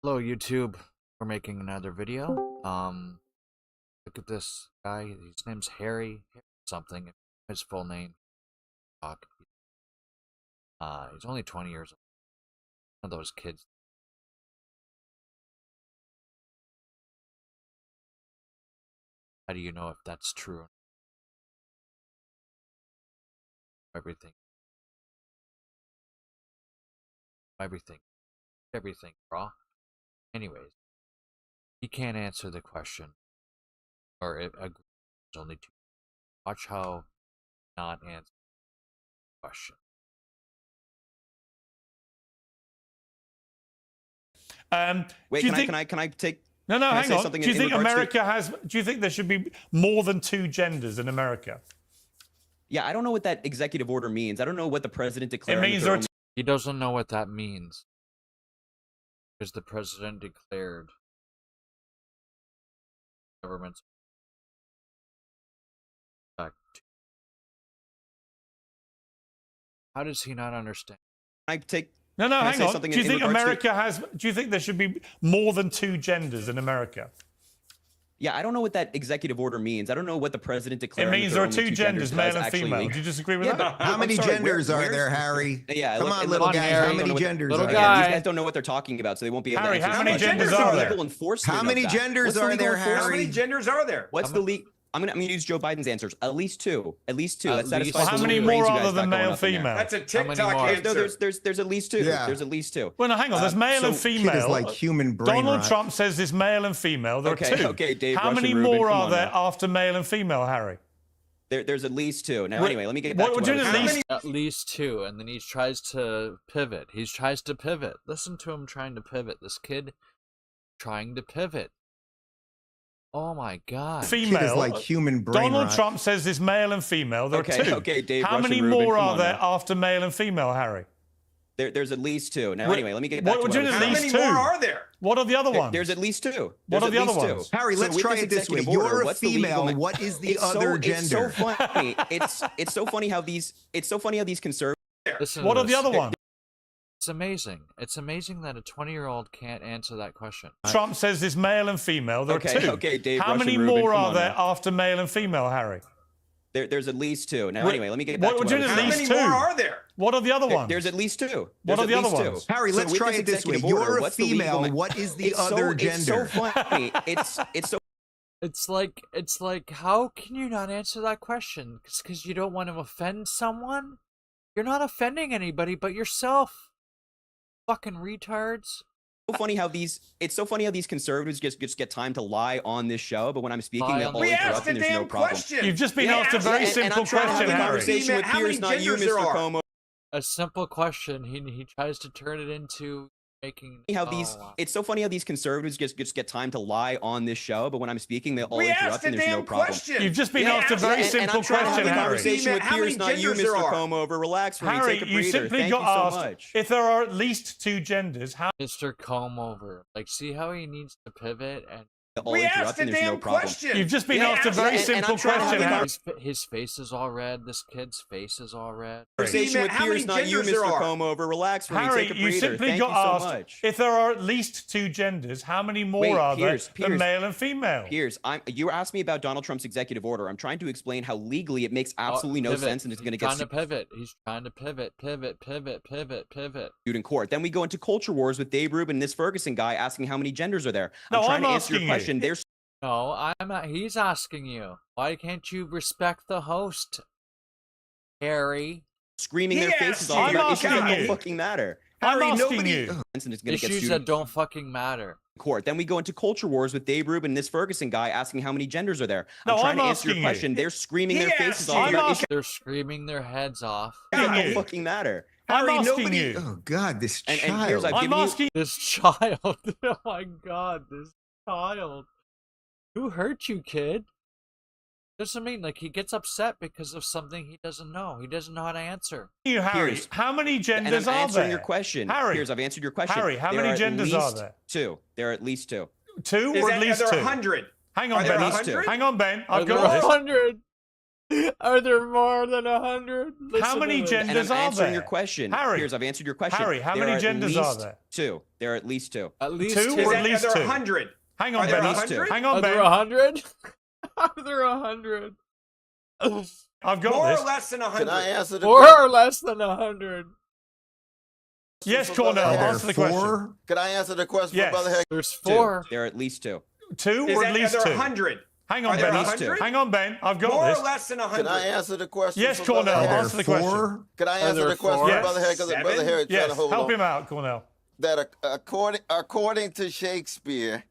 Hello YouTube, we're making another video. Look at this guy, his name's Harry something, his full name. He's only 20 years old. One of those kids. How do you know if that's true? Everything, bro. Anyways, he can't answer the question, or it agrees only two. Watch how not answer the question. Wait, can I take? No, hang on. Do you think America has? Do you think there should be more than two genders in America? Yeah, I don't know what that executive order means. I don't know what the president declared. It means he doesn't know what that means because the president declared government's back. How does he not understand? Can I take? No, hang on. Do you think America has? Do you think there should be more than two genders in America? Yeah, I don't know what that executive order means. I don't know what the president declared. It means there are two genders, male and female. Do you disagree with that? How many genders are there, Harry? Yeah, come on, little guy. How many genders are there? These guys don't know what they're talking about, so they won't be able to answer. Harry, how many genders are there? How many genders are there, Harry? How many genders are there? What's the legal? I'm gonna use Joe Biden's answers. At least two. At least two. That satisfies. Well, how many more other than male and female? That's a TikTok answer. No, there's at least two. Yeah. There's at least two. Well, no, hang on. There's male and female. Kid is like human brain Donald rot. Trump says there's male and female. There are two. Okay, Dave. How many more are there after male and female, Harry? There's at least two. Now, anyway, let me get back to what at least two, and then he tries to pivot. He tries to pivot. Listen to him trying to pivot. This kid trying to pivot. Oh my God! Female. Kid is like human brain Donald rot. Trump says there's male and female. There are two. Okay, Dave. How many more are there after male and female, Harry? There's at least two. Now, anyway, let me get back to How many more are there? What are the other ones? There's at least two. What are the other ones? Harry, let's try it this way. You're a female. What is the other gender? It's so funny. It's so funny how these. It's so funny how these conservatives. What are the other ones? It's amazing. It's amazing that a 20-year-old can't answer that question. Trump says there's male and female. There are two. Okay, Dave. How many more are there after male and female, Harry? There's at least two. Now, anyway, let me get back to How many more are there? What are the other ones? There's at least two. What are the other ones? Harry, let's try it this way. You're a female. What is the other gender? It's so funny. It's so. It's like, how can you not answer that question? Because you don't want to offend someone? You're not offending anybody but yourself. Fucking retards. It's so funny how these conservatives just get time to lie on this show, but when I'm speaking, they'll We asked interrupt a and there's no damn problem. question. You've just been asked a very simple question, Harry. With Piers, not you, Mr. Como. A simple question. He tries to turn it into making It's so funny how these conservatives just get time to lie on this show, but when I'm speaking, they'll all interrupt and there's no problem. You've just been asked a very simple question, Harry. Conversation with Piers, not you, Mr. Como. Over, relax for me. Harry, Take a you breather. simply Thank got you so asked much. if there are at least two genders. How? Mr. Comb over. Like, see how he needs to pivot and We asked a damn question. You've just been asked a very simple question, Harry. his face is all red. This kid's face is all red. Conversation with Piers, not you, Mr. Como. Over, relax for me. Harry, Take a you breather. simply Thank got you so asked much. if there are at least two genders. How many more are there than male and female? Piers, you asked me about Donald Trump's executive order. I'm trying to explain how legally it makes absolutely no sense and it's going to get trying to pivot. He's trying to pivot in court. Then we go into culture wars with Dave Rubin and this Ferguson guy asking how many genders are there. No, I'm trying to answer asking your question. There's No, he's asking you. Why can't you respect the host, Harry? screaming their faces off. I'm asking Issues that you. don't fucking matter. I'm Harry, asking nobody. you. And it's going to get Issues sued that in don't fucking matter. court. Then we go into culture wars with Dave Rubin and this Ferguson guy asking how many genders are there. No, I'm trying to I'm answer your asking question. you. They're screaming their faces I'm off. asking- They're screaming their heads off. It asking don't you. fucking matter. I'm Harry, asking nobody. you. Oh God, this And child. here's I've I'm given you- asking. This child. Oh my God, this child. Who hurt you, kid? Doesn't mean like he gets upset because of something he doesn't know. He doesn't know how to answer. You, Harry, Piers. how many And genders I'm are answering there? your question. Harry. Piers, I've answered your question. Harry, how There many are at genders are least there? Two. There are at least two. Two Is or that, at least are there two? 100? Hang Are on, there Ben. 100? Hang on, Ben. Are I've there got this. 100? Are there more than 100? How many genders and I'm are answering there? your question. Harry, Piers, I've answered your question. Harry, how many genders are there? Two. There are at least two. At least Two two. or at least Are there two? 100? Hang on, Are there Ben. 100? Hang on, Are there Ben. 100? Are there 100? I've got More this. or less than 100? Can I answer the More question? or less than 100? Yes, Cornell, Are there answer the question. Can I answer the question Yes. for Brother Heck? There's 4. There are at least two. Two or at least Are there two? 100? Hang Are on, there Ben. 100? Hang on, Ben. I've got More this. or less than 100? Can I answer the question? Yes, for Brother Cornell, Heck? answer the question. Can I Are answer there the question four? for Brother Heck? Because Brother Harry trying Yes, to hold help on. him out, Cornell. That according to Shakespeare,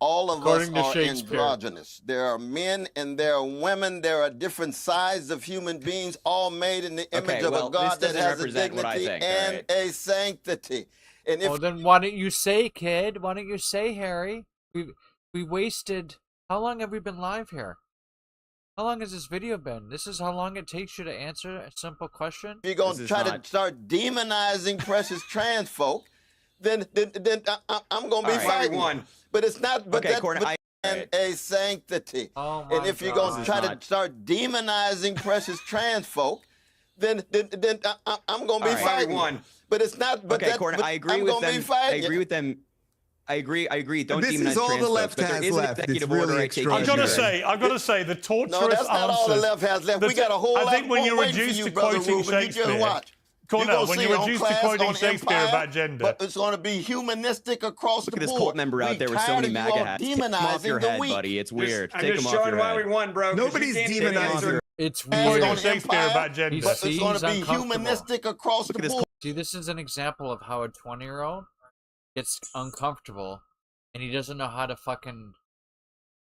all of According to us are Shakespeare. androgynous. There are men and there are women. There are different sizes of human beings, all made in the image of well, a God this that doesn't has a represent what I dignity think, all and a sanctity. And if Well, then why don't you say, kid? Why don't you say, Harry? We wasted... How long have we been live here? How long has this video been? This is how long it takes you to answer a simple question? you're going to This is try not- to start demonizing precious trans folk, then I'm going to be All right. fighting. One. But it's not. But Okay, that, Cornell, but- and a sanctity. Oh my And if you're God. going to try This is to start demonizing precious trans folk, then I'm going to be All right. fighting. One. But it's not. But Okay, that, Cornell, but I agree I'm with gonna them. Be fighting. I agree with them. I agree. Don't This demonize is all trans the folks, left but there has is an left. It's executive really order I take I've got to extraordinary. say, the torturous No, that's not all the answers- left has left. We got a whole I lot think when more you're waiting for reduced you, to Brother quoting Reuben. You Shakespeare, just watch. Cornell, You're gonna when see you're on reduced to Class, quoting on Shakespeare Empire, about gender. but it's going to be humanistic across Look the at this board. cult member out there with so tired many of MAGA you all hats. Take them off your demonizing the head, weak. buddy. It's weird. I'm Take just them off showing your why head. we won, bro. 'cause Nobody's you can't take demonizing answers. It's Passed weird. on Quoting Shakespeare Empire, about gender. But it's See, going he's to be uncomfortable. humanistic across Look the at this board. See, this is an example of how a 20-year-old gets uncomfortable and he doesn't know how to fucking...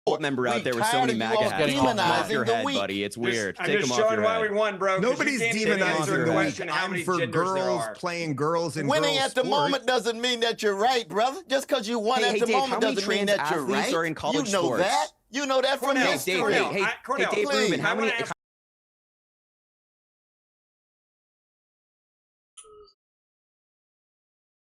Cult member out We there with so tired many of you MAGA all hats. Take them off demonizing your the head, weak. buddy. It's weird. I'm Take just them off showing your why we head. won, bro. 'cause you Nobody's can't take answer demonizing the the question weak. how I'm many for genders there girls are. playing girls in Winning girls at the sports. moment doesn't mean that you're right, brother. Just because you won Hey, at hey, the Dave, how moment many doesn't mean trans that you're athletes right. are in college you know sports? that. You know that from Cornell, history. Dave, Cornell, hey, Cornell, Dave please. Rubin, how I wanna many... ask-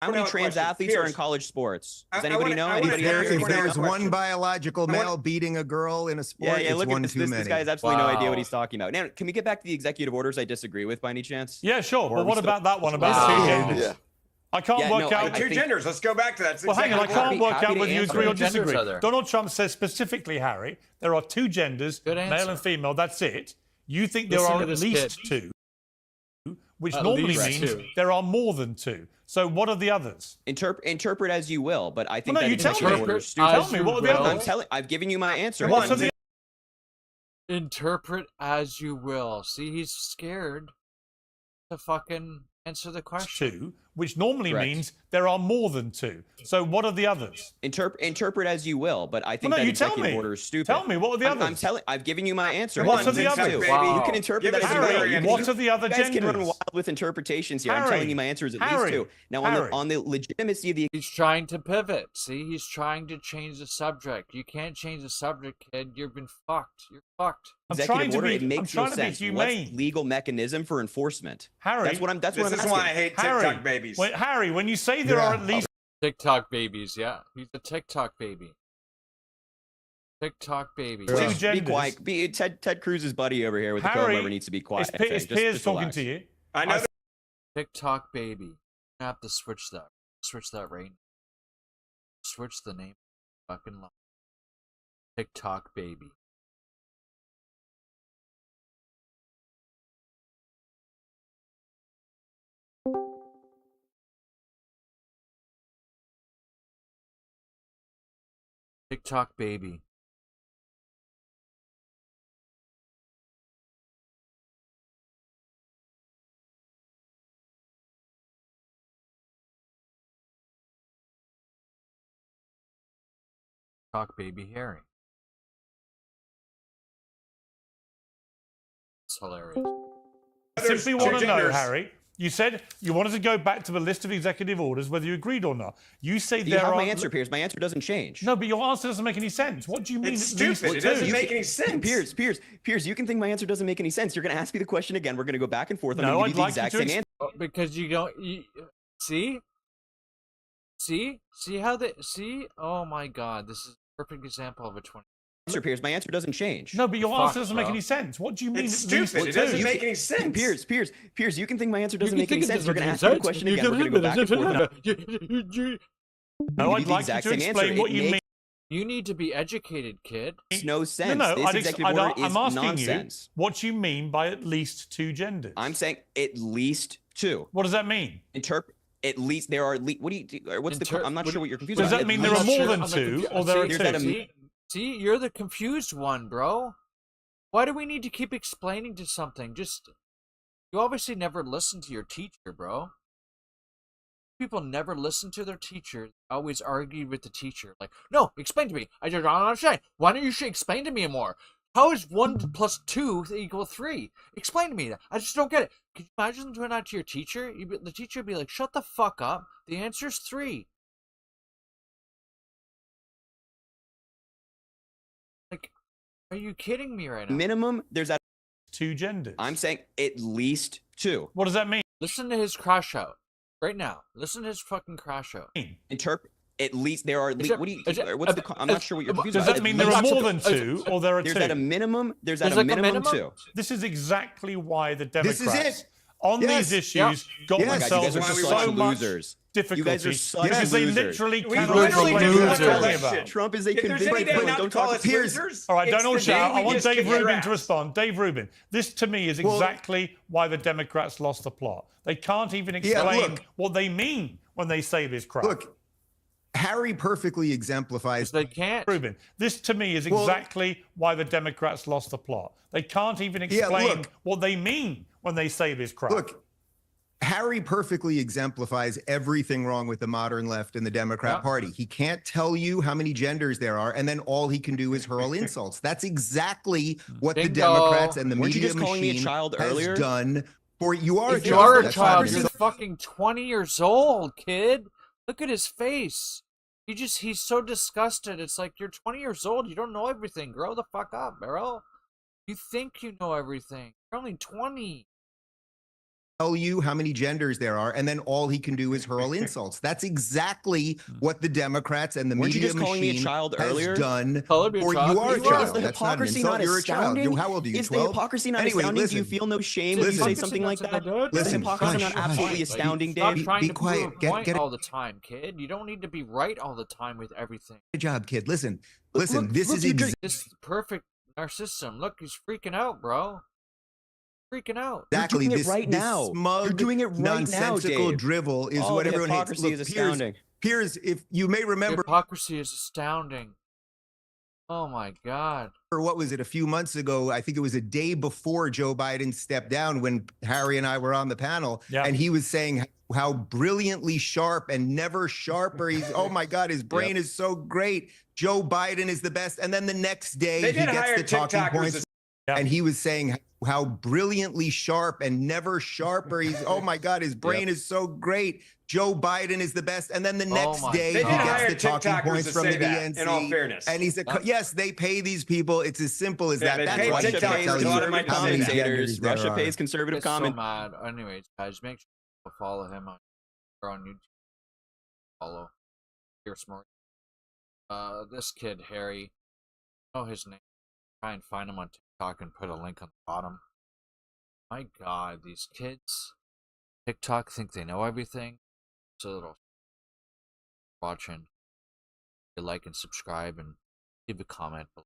How many Cornell, trans question. athletes are in Pierce. college sports? Does I anybody wanna- know? I wanna- Anybody If know? there- If Cornell, there's question. one biological I want- male beating a girl in a sport, Yeah, it's look at one this. too This many. guy has absolutely no idea Wow. what he's talking about. Now, can we get back to the executive orders I disagree with by any chance? Yeah, sure. Or But are we what still- about that one about Wow. two genders? Yeah. I can't Yeah, work no, out. Two think- genders. Let's go back to that. It's Well, hang on. I executive can't order. work happy out to whether you answer. agree or How many genders disagree. are there? Donald Trump says specifically, Harry, there are two genders, Good male answer. and female. That's it. You think there Listen are to at this least kid. two, which At normally least means two. there are more than two. So what are the others? Interpret as you will, but I think Well, no, that you tell executive me. order is Interpret stupid. Tell me, what are the as you others? will. I've given you my answer. What are the Interpret as you will. See, he's scared to fucking answer the question. two, which normally Correct. means there are more than two. So what are the others? Interpret as you will, but I think Well, no, that you tell executive me. order is stupid. Tell me, what are the I'm others? telling. I've given you my answer. What are It's the two. others? Wow. You can interpret Give that us as you a will. Harry, You can- what are the other You guys can run genders? wild with interpretations here. I'm Harry, telling you my answer is at least Harry, two. Now, Harry. on the legitimacy of the He's trying to pivot. See, he's trying to change the subject. You can't change the subject, kid. You've been fucked. You're fucked. I'm trying executive to order, be. it I'm makes no trying to be sense. What's humane. legal mechanism for enforcement? Harry, That's what I'm. That's what This I'm is asking. why I hate Harry, TikTok babies. Harry, when you say there are at least TikTok babies, yeah. He's a TikTok baby. TikTok baby. Two Be genders. quiet. Ted Cruz's buddy over here with the Harry, comb over needs to be quiet. It's, I think. it's Just Piers talking relax. to you. I know. TikTok baby. I have to switch that. Switch that right now. Switch the name. Fucking line. TikTok baby. TikTok baby. TikTok baby Harry. It's hilarious. I simply two want to know, genders. Harry. You said you wanted to go back to the list of executive orders, whether you agreed or not. You say You there have are. my answer, Piers. My answer doesn't change. No, but your answer doesn't make any sense. What do you mean? It's at least stupid. It two? doesn't make any sense. Piers, you can think my answer doesn't make any sense. You're going to ask me the question again. We're going to go back and forth. I'm No, going to give you I'd the like you exact to same answer. Oh, because you don't. See? See how they. See? Oh my god, this is a perfect example of a 20. answer, Piers. My answer doesn't change. No, but your Fuck, answer doesn't make bro. any sense. What do you mean? It's at least stupid. It two? doesn't make any sense. Piers, you can think my answer doesn't You make can any think it sense. We're going to doesn't ask you a make question sense. again. We're going to go back and forth. No, I'd the like you exact to same explain answer. what It you makes- mean. You need to be educated, kid. Makes no sense. No, This executive order is I'm asking nonsense. you what you mean by at least two genders. I'm saying at least two. What does that mean? At least there are. What do you? What's the? I'm not sure what you're confused. Does about. that At mean there are least- more than two, or there are two? See, you're the confused one, bro. Why do we need to keep explaining to something? You obviously never listen to your teacher, bro. People never listen to their teacher. They always argue with the teacher. Like, no, explain to me. I just don't understand. Why don't you explain to me more? How is 1 plus 2 equal 3? Explain to me that. I just don't get it. Could you imagine doing that to your teacher? The teacher would be like, shut the fuck up. The answer's 3. Like, are you kidding me right now? Minimum, there's at Two genders. I'm saying at least two. What does that mean? Listen to his crash out. Right now. Listen to his fucking crash out. At least there are. What do you? What's the? I'm not sure what you're confused Does about. that mean there are more than two, or there are There's two? at a minimum. There's at There's a like a minimum minimum? 2. This is exactly why the Democrats This is it. on Yes. these issues got Oh my God, you themselves guys are into such so much losers. difficulty You guys are such because they losers. literally We cannot literally explain do what not they're call talking that about. shit. Trump is a If there's convicted any day criminal. not to Don't call talk us to Piers. losers, All right, it's don't all the day shout. we I want just Dave kick your Rubin ass. to respond. Dave Rubin, this to me is exactly why the Democrats lost the plot. They can't even explain look. what they mean when they say this crap. Look, Harry perfectly exemplifies. They can't. Rubin, this to me is exactly why the Democrats lost the plot. They can't even explain look. what they mean when they say this crap. Look, Harry perfectly exemplifies everything wrong with the modern left and the Democrat Party. He can't tell you how many genders there are, and then all he can do is hurl insults. That's exactly what the Bingo. Democrats and the Weren't you media just calling me a machine child has earlier? done for you. Are If a you child. are a That's child, not you're an fucking 20 years old, kid. Look at his face. He's so disgusted. It's like, you're 20 years old. You don't know everything. Grow the fuck up, bro. You think you know everything. You're only 20. Tell you how many genders there are, and then all he can do is hurl insults. That's exactly what the Democrats and the Weren't you media just calling me a machine child has earlier? done. Call me a Or child. you are a You child. Is the That's not an hypocrisy insult. not You're a child. astounding? How old are you? Is 12? the hypocrisy not Anyway, astounding? Do you listen. feel no shame Listen. when you say something like that? Is the Listen, hypocrisy hush, not absolutely hush. astounding, Stop Dave? trying Be to quiet. prove a Get point it. all the time, kid. You don't need to be right all the time with everything. Good job, kid. Listen. Look, This look, is you just- This is perfect narcissism. Look, he's freaking out, bro. Freaking out. exactly You're doing it this, right this now. smug, You're doing it right now, nonsensical Dave. drivel is Oh, what the everyone hates. hypocrisy Look, is astounding. Piers, if you may remember, Hypocrisy is astounding. Oh my God. or what was it, a few months ago, I think it was a day before Joe Biden stepped down when Harry and I were on the panel, and he was saying how brilliantly sharp and never sharper he's, oh my God, his brain is so great. Joe Biden is the best. And then the next day They he did gets hire the talking TikTokers points. And he was saying how brilliantly sharp and never sharper he's, oh my God, his brain is so great. Joe Biden is the best. And then the next my day They he did God. hire gets the talking TikTokers points to from say the that, DNC. in all fairness. And he's a, yes, they pay these people. It's as simple as Yeah, that. they That's pay why he TikTokers can't tell to you automate how many commentators. genders there Russia are. pays conservative It's so comment. mad. Anyways, guys, make sure to follow him on YouTube. Follow. You're smart. This kid, Harry. I know his name. Try and find him on TikTok and put a link on the bottom. My God, these kids, TikTok think they know everything. So little watching. Like and subscribe and leave a comment below.